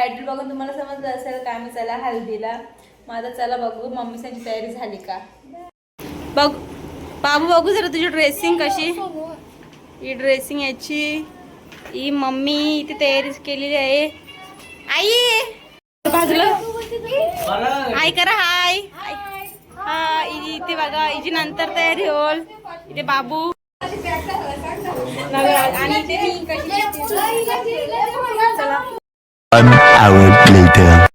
Title बघून तुम्हाला समजलं असेल का आम्ही चला हल्दीला. मग आता चला बघू मम्मीची तयारी झाली का बघ. बाबू बघू जरा तुझी ड्रेसिंग कशी. ही ड्रेसिंग याची ही मम्मी इथे तयारी केलेली आहे. आई बाजूला हाय करा. हाय हा इथे बघा हिची नंतर तयारी होल. इथे बाबू आणि इथे मी कशी. चला An hour later.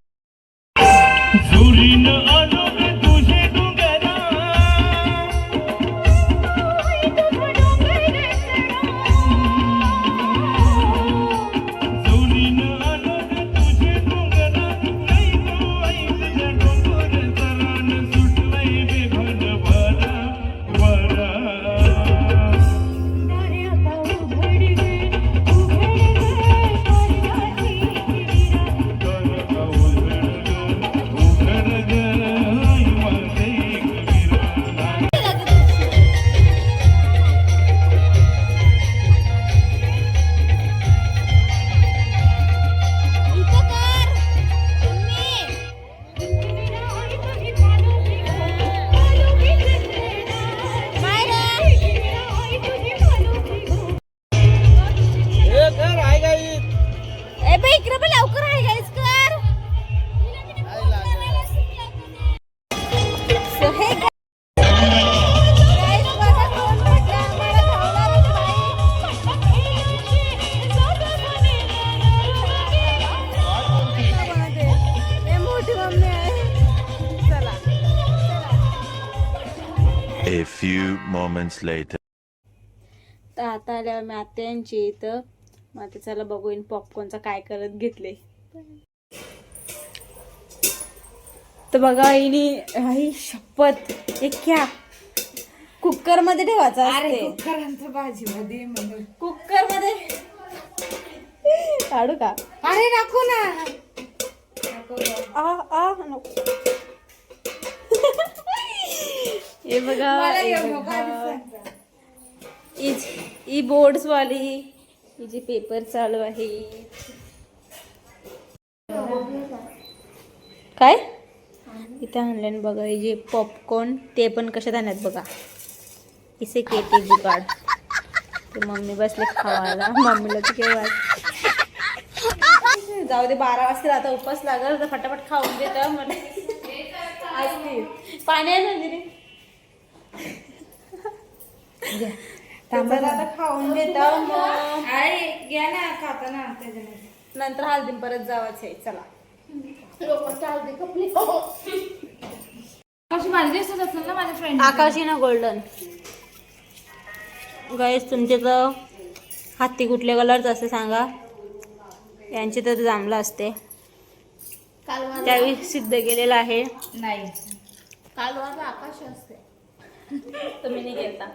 A few moments later. तर आता आल्यावर मी आत्यांची इथं. मग आता चला बघून पॉपकॉर्नचा काय करत घेतले. तर बघा आई शपथ हे क्या कुकर मध्ये ठेवायचा असते. भाजीमध्ये कुकर मध्ये काढू का. अरे नको ना. हे बघा ही बोर्ड्स वाली ही जी पेपर चालू आहे. काय इथे आणले बघा हे जे पॉपकॉर्न ते पण कशात आणत बघा. इसे केटी कार्ड ते मम्मी बसले खावायला. मम्मीला तर केव्हा जाऊ दे 12 वाजता आता उपास लागल तर फटाफट खाऊन देत मला. पाणी आहे ना दिदी आता खाऊन देत मग घ्या ना खाताना नंतर हल्दी परत जावायचं आहे. चला माझ्या फ्रेंड आकाशी ना गोल्डन गाईस. तुमचे तर हत्ती कुठल्या कलरचं असते सांगा. यांची तर जांभला असते. त्यावेळी सिद्ध केलेलं आहे. नाही काल आकाश असते. तुम्ही नाही केलता.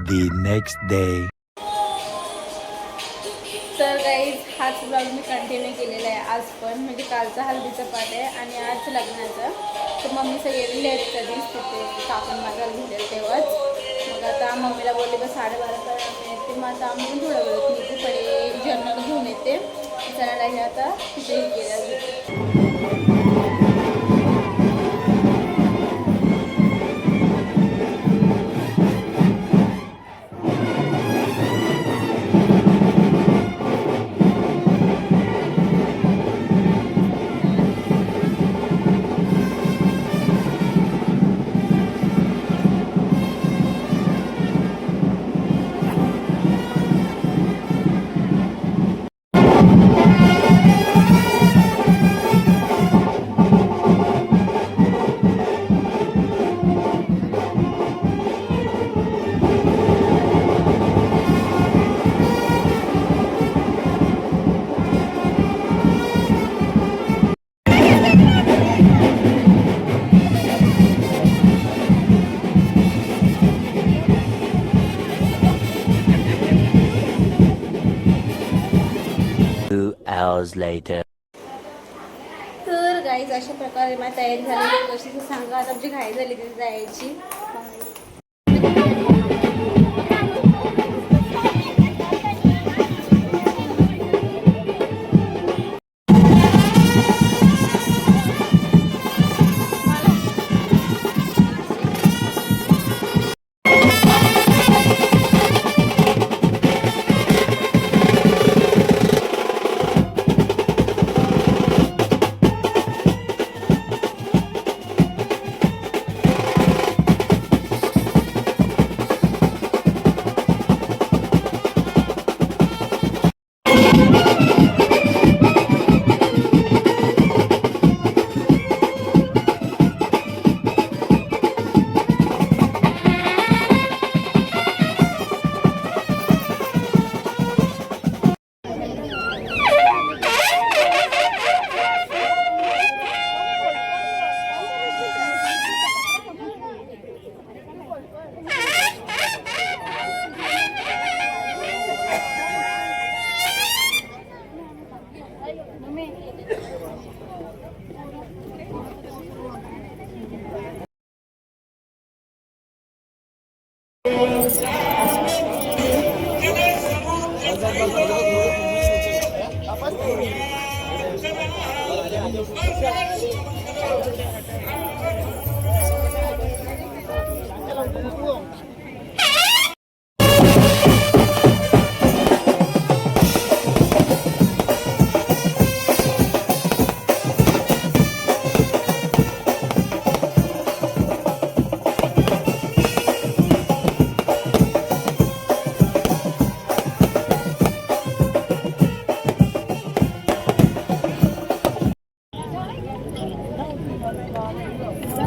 The next day. तर गाईज हाच ब्लॉग मी कंटिन्यू केलेला आहे आज पण. म्हणजे कालचा हल्दीचा पाठ आहे आणि आज लग्नाचं. तर मम्मी सगळे लेट कधीच तिथे कापून माझ्या घेतले तेव्हाच. मग आता मम्मीला बोलले का 12:30 येते. मग आता आम्ही थोडं वेळ निघू पडे जर्नल घेऊन येते. चला हे आता तिथे केलं. hours later. तर गाईज अशा प्रकारे माझी तयारी झाली कशी ते सांगा. आता आमची घाई झाली तिथे जायची.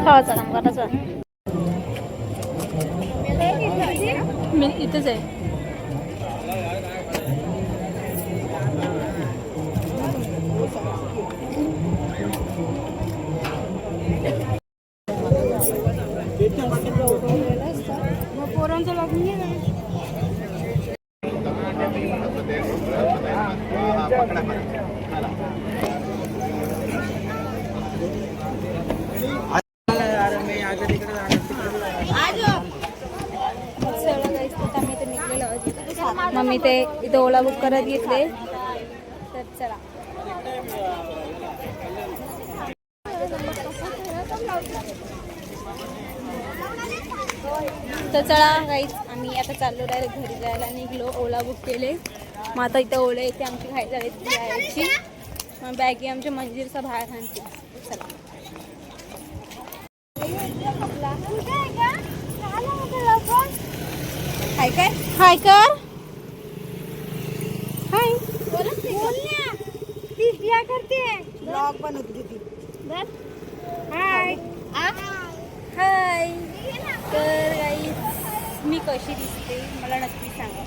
खावाचा काम करायचा. मी इथेच आहे. पोरांचं लग्न आहे ना. मम्मी ते इथे ओला बुक करत घेतले. तर चला तर चला गाईच आम्ही आता चाललो डायरेक्ट घरी जायला निघलो. ओला बुक केले. मग आता इथे ओला येते आमची घाई झाली जायची. मग बॅगी आमच्या मंदिरचा बाहेर आणते. चला हाय काय हाय कर हाय क्या करते ब्लॉग बनवते ती. हाय हाय. तर गाईज मी कशी दिसते मला नक्की सांगा.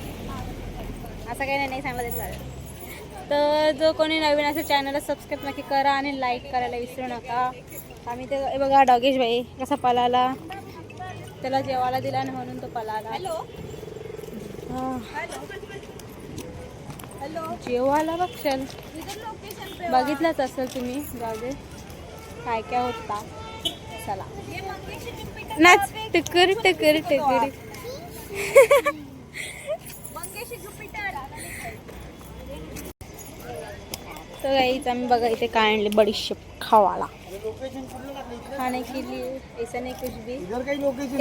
असं काही नाही सांगलं तरी चालेल. तर जो कोणी नवीन असेल चॅनलला सबस्क्राईब नक्की करा आणि लाईक करायला विसरू नका. आम्ही ते बघा डॉगेश भाई कसा पळाला. त्याला जेवायला दिला नाही म्हणून तो पळाला. जेवायला बघशाल बघितलंच असेल तुम्ही जागे काय काय होता. चला नाच टकर टकर टकर. तर गाईच आम्ही बघा इथे काय आणले बडीशेप खावाला खाने के लिए. ऐसा नहीं कुछ भी.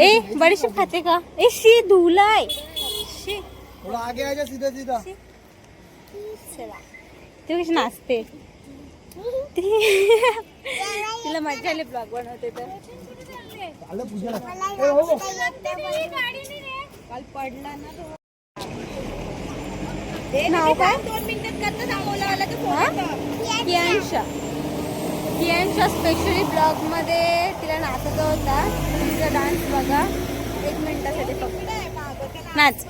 ए बडीशेप खाते का. ए शी धुलाय शी. थोड़ा आगे आ जा सीधा सीधा. चला ते कशी नाचते. तिला मजा आली ब्लॉग बनवते तर. काल पडला ना नाव काय 2 मिनिटात करता सांगवला आला तर कियांशा स्पेशली ब्लॉग मध्ये तिला नाचत होता. तिचा डान्स बघा 1 मिनिटासाठी फक्त नाच.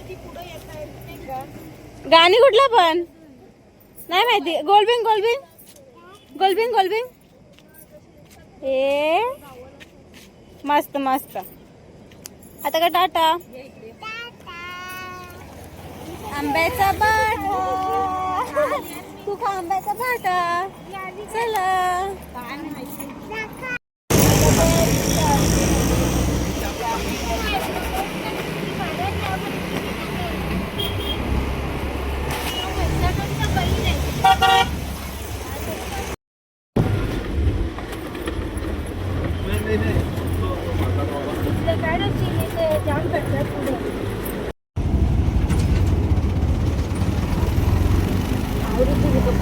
गाणी कुठला पण नाही माहिती. गोलबिंग गोलबिंग गोलबिंग गोलबिंग. ए मस्त मस्त. आता का टाटा. आंब्याचा बाग तू खा आंब्याचा फाटा. चला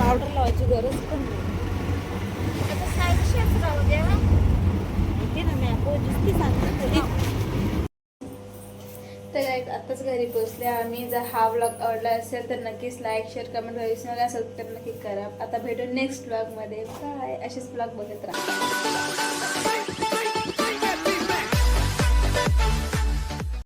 पावडर लावायची गरज पण नाही. तर आताच घरी पोहोचले आम्ही. जर हा व्लॉग आवडला असेल तर नक्कीच लाईक शेअर कमेंट विसरू सबस्क्राईब नक्की करा. आता भेटू नेक्स्ट व्लॉगमध्ये. बाय. असेच व्लॉग बघत राहा.